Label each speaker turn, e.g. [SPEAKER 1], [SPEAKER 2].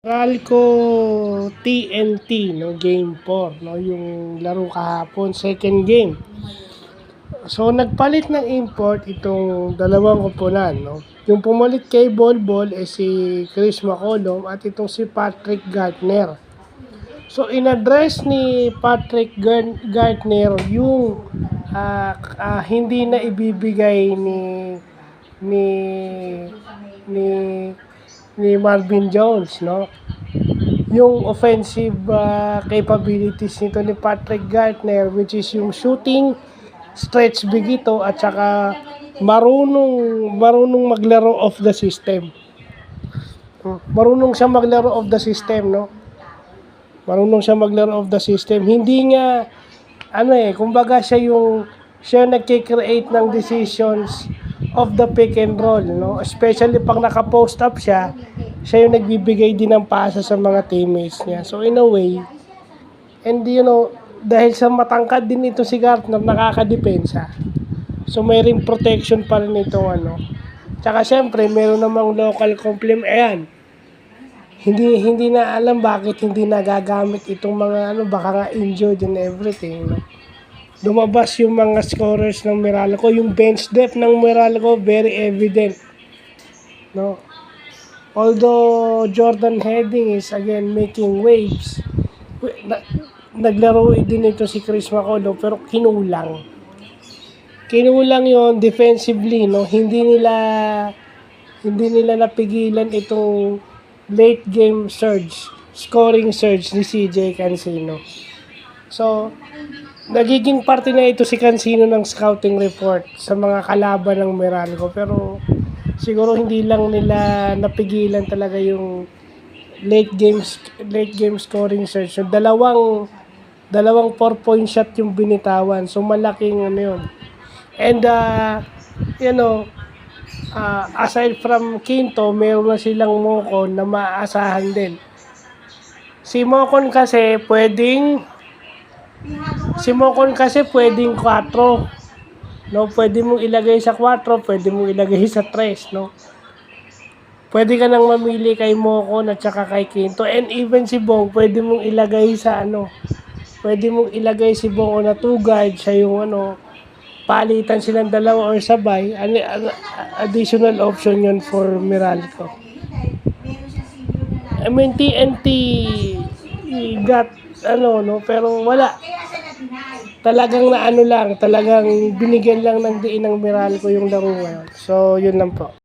[SPEAKER 1] Meralco TNT, no, Game 4, no, yung laro kahapon, second game. So, nagpalit ng import itong dalawang koponan, no. Yung pumalit kay Bolbol si Chris McCollum at itong si Patrick Gartner. So, in-address ni Patrick Gartner yung hindi na ibibigay ni ni ni Marvin Jones, no? Yung offensive capabilities nito ni Patrick Gartner, which is yung shooting, stretch big ito, at saka marunong maglaro of the system. Marunong siya maglaro of the system, no? Marunong siya maglaro of the system. Hindi nga, kumbaga siya nagki-create ng decisions of the pick and roll, no? Especially pag naka-post up siya yung nagbibigay din ng pasa sa mga teammates niya. So in a way, and dahil sa matangkad din ito si Gartner, nakakadepensa. So may ring protection pa rin ito, Tsaka syempre, meron namang local complement. Ayan, hindi na alam bakit hindi nagagamit itong mga baka nga injured and everything, no? Lumabas yung mga scorers ng Meralco, yung bench depth ng Meralco very evident, no? Although Jordan Heading is again making waves, naglaro din ito si Chris McCollum, pero kinulang yon defensively, no? Hindi nila napigilan itong late game scoring surge ni CJ Cancino. So, nagiging parte na ito si Cancino ng scouting report sa mga kalaban ng Meralco, pero siguro hindi lang nila napigilan talaga yung late game scoring surge. So, dalawang 4-point shot yung binitawan. So, malaking yun. And aside from Quinto, meron na silang Mocon na maaasahan din. Si Mocon kasi pwedeng 4. No, pwede mong ilagay sa 4, pwede mong ilagay sa 3, no. Pwede ka nang mamili kay Mocon at saka kay Quinto, and even si Bong, pwede mong ilagay sa si Bong na 2 guard, siya yung palitan silang dalawa or sabay. Additional option yun for Meralco. I mean, TNT got pero wala. Talagang talagang binigyan lang ng diin ng Meralco yung laro ngayon. So, yun lang po.